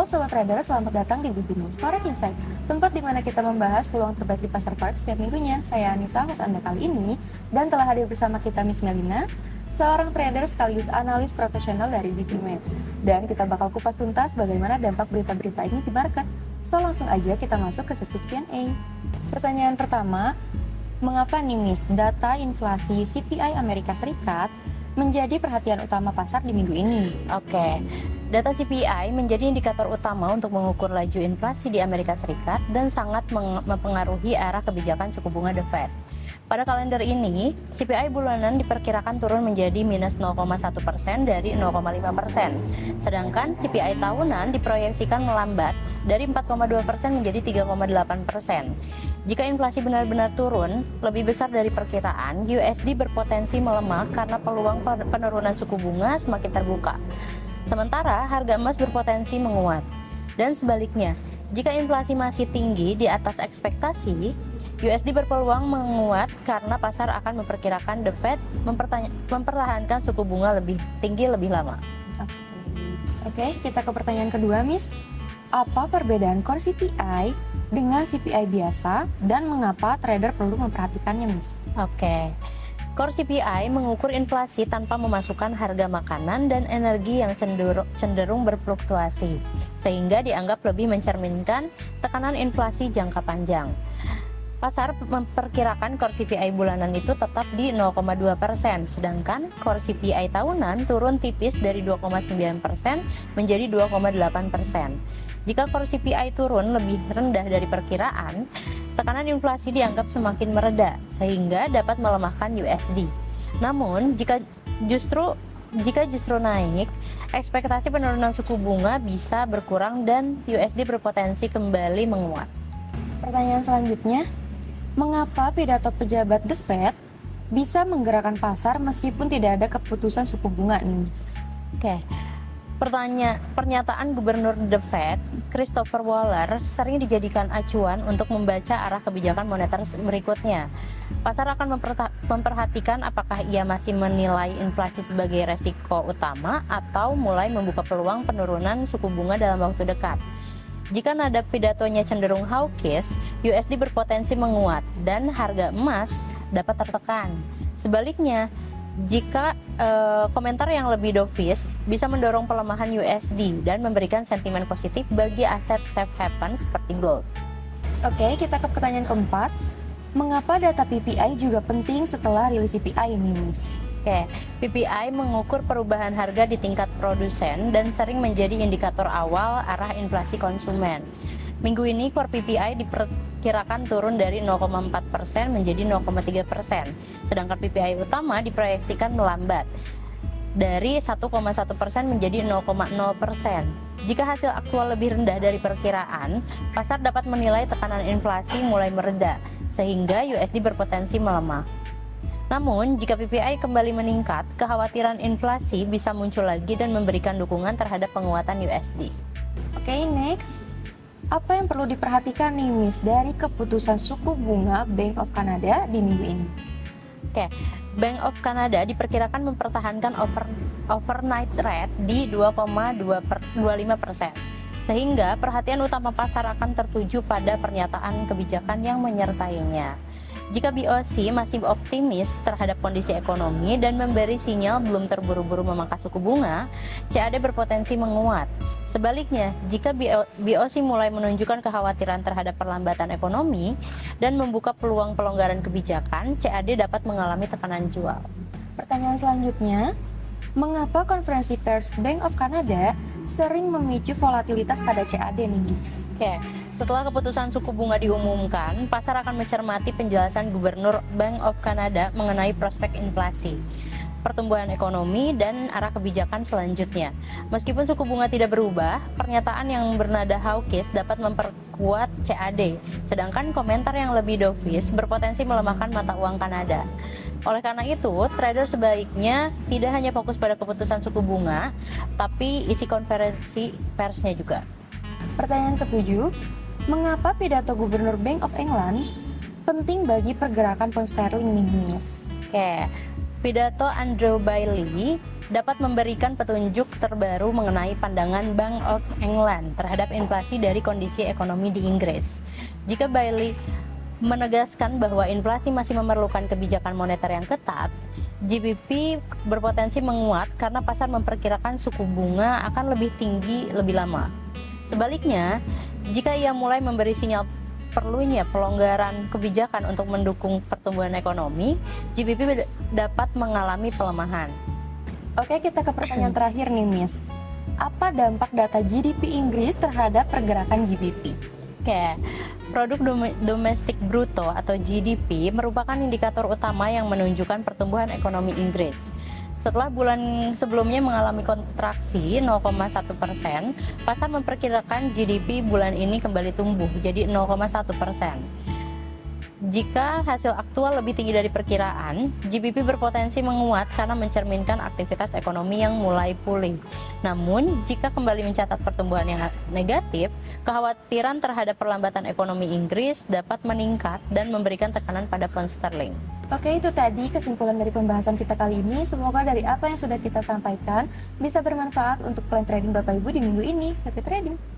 Sobat Trader, selamat datang di Good News Forex Insight, tempat di mana kita membahas peluang terbaik di pasar forex setiap minggunya. Saya Anissa, host Anda kali ini, dan telah hadir bersama kita Miss Melina, seorang trader sekaligus analis profesional dari GTMax. Dan kita bakal kupas tuntas bagaimana dampak berita-berita ini di market. So langsung aja kita masuk ke sesi Q&A. Pertanyaan pertama, mengapa nih Miss, data inflasi CPI Amerika Serikat menjadi perhatian utama pasar di minggu ini? Oke, data CPI menjadi indikator utama untuk mengukur laju inflasi di Amerika Serikat dan sangat mempengaruhi arah kebijakan suku bunga The Fed. Pada kalender ini, CPI bulanan diperkirakan turun menjadi minus 0,1% dari 0,5%. Sedangkan CPI tahunan diproyeksikan melambat dari 4,2% menjadi 3,8%. Jika inflasi benar-benar turun lebih besar dari perkiraan, USD berpotensi melemah karena peluang penurunan suku bunga semakin terbuka. Sementara harga emas berpotensi menguat. Dan sebaliknya, jika inflasi masih tinggi di atas ekspektasi, USD berpeluang menguat karena pasar akan memperkirakan The Fed mempertahankan suku bunga lebih tinggi lebih lama. Oke, kita ke pertanyaan kedua, Miss. Apa perbedaan core CPI dengan CPI biasa dan mengapa trader perlu memperhatikannya, Miss? Oke. Core CPI mengukur inflasi tanpa memasukkan harga makanan dan energi yang cenderung berfluktuasi, sehingga dianggap lebih mencerminkan tekanan inflasi jangka panjang. Pasar memperkirakan core CPI bulanan itu tetap di 0,2%, sedangkan core CPI tahunan turun tipis dari 2,9% menjadi 2,8%. Jika core CPI turun lebih rendah dari perkiraan, tekanan inflasi dianggap semakin mereda, sehingga dapat melemahkan USD. Namun, jika justru naik, ekspektasi penurunan suku bunga bisa berkurang dan USD berpotensi kembali menguat. Pertanyaan selanjutnya, mengapa pidato pejabat The Fed bisa menggerakkan pasar meskipun tidak ada keputusan suku bunga nih, Miss? Oke. Pernyataan Gubernur The Fed, Christopher Waller, sering dijadikan acuan untuk membaca arah kebijakan moneter berikutnya. Pasar akan memperhatikan apakah ia masih menilai inflasi sebagai resiko utama atau mulai membuka peluang penurunan suku bunga dalam waktu dekat. Jika nada pidatonya cenderung hawkish, USD berpotensi menguat dan harga emas dapat tertekan. Sebaliknya, jika komentar yang lebih dovish bisa mendorong pelemahan USD dan memberikan sentimen positif bagi aset safe haven seperti gold. Oke, kita ke pertanyaan keempat. Mengapa data PPI juga penting setelah rilis CPI ini, Miss? Oke, PPI mengukur perubahan harga di tingkat produsen dan sering menjadi indikator awal arah inflasi konsumen. Minggu ini core PPI diperkirakan turun dari 0,4% menjadi 0,3%, sedangkan PPI utama diproyeksikan melambat dari 1,1% menjadi 0,0%. Jika hasil aktual lebih rendah dari perkiraan, pasar dapat menilai tekanan inflasi mulai mereda, sehingga USD berpotensi melemah. Namun, jika PPI kembali meningkat, kekhawatiran inflasi bisa muncul lagi dan memberikan dukungan terhadap penguatan USD. Oke, next. Apa yang perlu diperhatikan nih, Miss, dari keputusan suku bunga Bank of Canada di minggu ini? Oke, Bank of Canada diperkirakan mempertahankan overnight rate di 2,25%, sehingga perhatian utama pasar akan tertuju pada pernyataan kebijakan yang menyertainya. Jika BOC masih optimis terhadap kondisi ekonomi dan memberi sinyal belum terburu-buru memangkas suku bunga, CAD berpotensi menguat. Sebaliknya, jika BOC mulai menunjukkan kekhawatiran terhadap perlambatan ekonomi dan membuka peluang pelonggaran kebijakan, CAD dapat mengalami tekanan jual. Pertanyaan selanjutnya, mengapa konferensi pers Bank of Canada sering memicu volatilitas pada CAD nih, Miss? Oke, setelah keputusan suku bunga diumumkan, pasar akan mencermati penjelasan Gubernur Bank of Canada mengenai prospek inflasi, pertumbuhan ekonomi, dan arah kebijakan selanjutnya. Meskipun suku bunga tidak berubah, pernyataan yang bernada hawkish dapat memperkuat CAD, sedangkan komentar yang lebih dovish berpotensi melemahkan mata uang Kanada. Oleh karena itu, trader sebaiknya tidak hanya fokus pada keputusan suku bunga, tapi isi konferensi persnya juga. Pertanyaan ketujuh, mengapa pidato Gubernur Bank of England penting bagi pergerakan pound sterling nih, Miss? Oke, pidato Andrew Bailey dapat memberikan petunjuk terbaru mengenai pandangan Bank of England terhadap inflasi dari kondisi ekonomi di Inggris. Jika Bailey menegaskan bahwa inflasi masih memerlukan kebijakan moneter yang ketat, GBP berpotensi menguat karena pasar memperkirakan suku bunga akan lebih tinggi lebih lama. Sebaliknya, jika ia mulai memberi sinyal perlunya pelonggaran kebijakan untuk mendukung pertumbuhan ekonomi, GBP dapat mengalami pelemahan. Oke, kita ke pertanyaan terakhir nih, Miss. Apa dampak data GDP Inggris terhadap pergerakan GBP? Oke, produk domestik bruto atau GDP merupakan indikator utama yang menunjukkan pertumbuhan ekonomi Inggris. Setelah bulan sebelumnya mengalami kontraksi 0,1%, pasar memperkirakan GDP bulan ini kembali tumbuh jadi 0,1%. Jika hasil aktual lebih tinggi dari perkiraan, GBP berpotensi menguat karena mencerminkan aktivitas ekonomi yang mulai pulih. Namun, jika kembali mencatat pertumbuhan yang negatif, kekhawatiran terhadap perlambatan ekonomi Inggris dapat meningkat dan memberikan tekanan pada pound sterling. Oke, itu tadi kesimpulan dari pembahasan kita kali ini. Semoga dari apa yang sudah kita sampaikan bisa bermanfaat untuk plan trading Bapak Ibu di minggu ini. Happy trading!